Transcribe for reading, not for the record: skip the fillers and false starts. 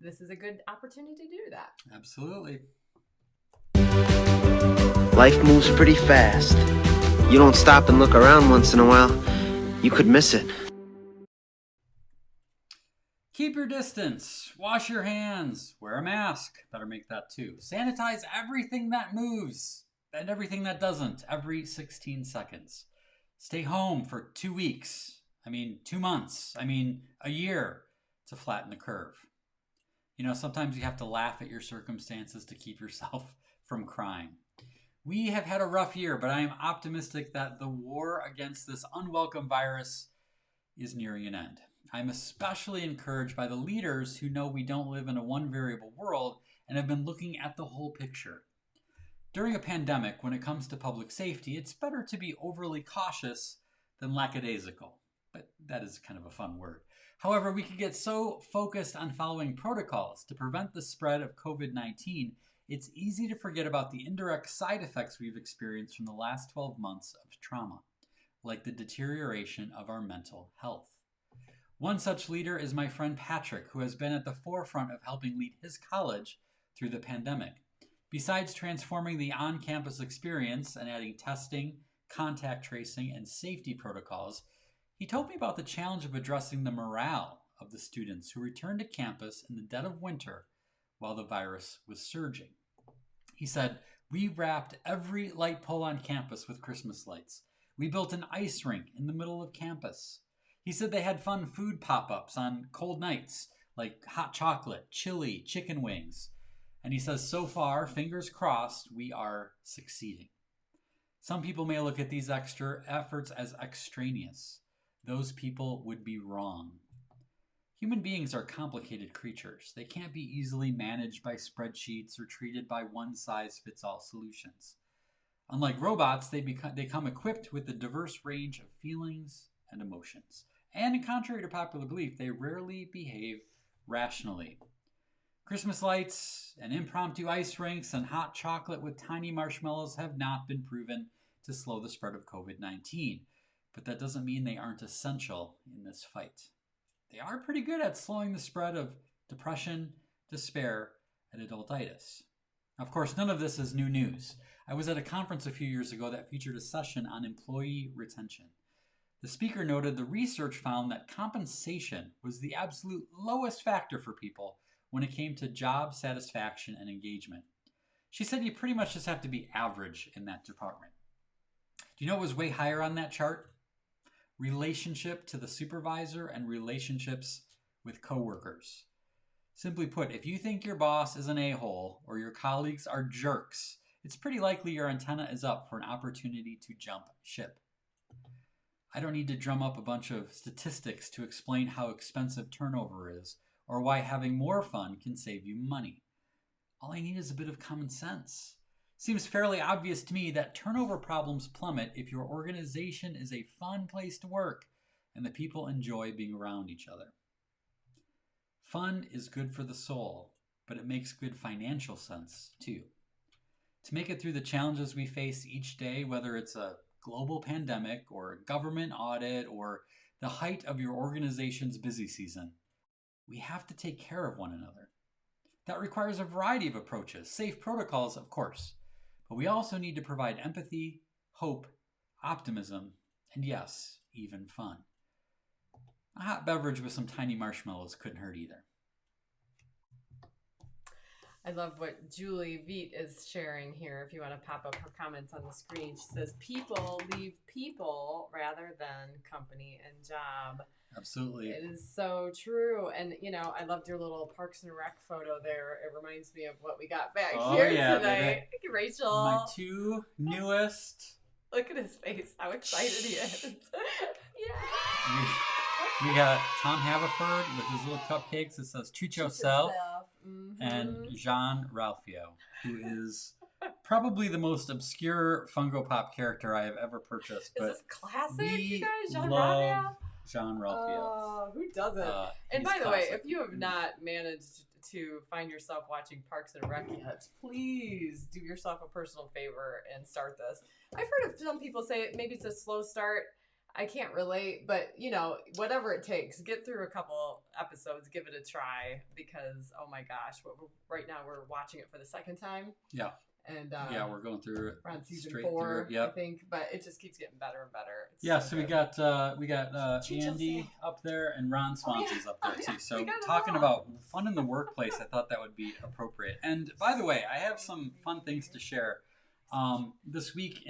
this is a good opportunity to do that. Absolutely. Life moves pretty fast. You don't stop and look around once in a while, you could miss it. Keep your distance. Wash your hands. Wear a mask. Better make that too. Sanitize everything that moves and everything that doesn't every 16 seconds. Stay home for 2 weeks. 2 months. A year to flatten the curve. Sometimes you have to laugh at your circumstances to keep yourself from crying. We have had a rough year, but I am optimistic that the war against this unwelcome virus is nearing an end. I'm especially encouraged by the leaders who know we don't live in a one variable world and have been looking at the whole picture. During a pandemic, when it comes to public safety, it's better to be overly cautious than lackadaisical. But that is kind of a fun word. However, we could get so focused on following protocols to prevent the spread of COVID-19, it's easy to forget about the indirect side effects we've experienced from the last 12 months of trauma, like the deterioration of our mental health. One such leader is my friend Patrick, who has been at the forefront of helping lead his college through the pandemic. Besides transforming the on-campus experience and adding testing, contact tracing, and safety protocols, he told me about the challenge of addressing the morale of the students who returned to campus in the dead of winter while the virus was surging. He said, "We wrapped every light pole on campus with Christmas lights. We built an ice rink in the middle of campus." He said they had fun food pop-ups on cold nights, like hot chocolate, chili, chicken wings. And he says, so far, fingers crossed, we are succeeding. Some people may look at these extra efforts as extraneous. Those people would be wrong. Human beings are complicated creatures. They can't be easily managed by spreadsheets or treated by one-size-fits-all solutions. Unlike robots, they come equipped with a diverse range of feelings and emotions. And contrary to popular belief, they rarely behave rationally. Christmas lights and impromptu ice rinks and hot chocolate with tiny marshmallows have not been proven to slow the spread of COVID-19, but that doesn't mean they aren't essential in this fight. They are pretty good at slowing the spread of depression, despair, and adultitis. Of course, none of this is new news. I was at a conference a few years ago that featured a session on employee retention. The speaker noted the research found that compensation was the absolute lowest factor for people when it came to job satisfaction and engagement. She said you pretty much just have to be average in that department. Do you know what was way higher on that chart? Relationship to the supervisor and relationships with coworkers. Simply put, if you think your boss is an a-hole or your colleagues are jerks, it's pretty likely your antenna is up for an opportunity to jump ship. I don't need to drum up a bunch of statistics to explain how expensive turnover is or why having more fun can save you money. All I need is a bit of common sense. Seems fairly obvious to me that turnover problems plummet if your organization is a fun place to work and the people enjoy being around each other. Fun is good for the soul, but it makes good financial sense too. To make it through the challenges we face each day, whether it's a global pandemic or a government audit or the height of your organization's busy season, we have to take care of one another. That requires a variety of approaches, safe protocols, of course, but we also need to provide empathy, hope, optimism, and yes, even fun. A hot beverage with some tiny marshmallows couldn't hurt either. I love what Julie Veet is sharing here. If you want to pop up her comments on the screen, she says, people leave people rather than company and job. Absolutely. It is so true. And, I loved your little Parks and Rec photo there. It reminds me of what we got back here tonight. Thank you, Rachel. My two newest. Look at his face. How excited he is. Yeah. We got Tom Haverford with his little cupcakes. It says, treat yourself. Mm-hmm. And Jean Ralphio, who is probably the most obscure Funko Pop character I have ever purchased. Is this classic, you guys? Jean Ralphio? Jean Ralphio. Who doesn't? And by the way, if you have not managed to find yourself watching Parks and Rec yet, please do yourself a personal favor and start this. I've heard of some people say maybe it's a slow start. I can't relate, but whatever it takes, get through a couple episodes, give it a try, because oh my gosh, right now we're watching it for the second time. Yeah. And we're going through it. we're on season straight 4, through it. Yep. I think, but it just keeps getting better and better. It's So good. we got Andy up there and Ron Swanson's up there too. So talking about about fun in the workplace, I thought that would be appropriate. And by the way, I have some fun things to share. This week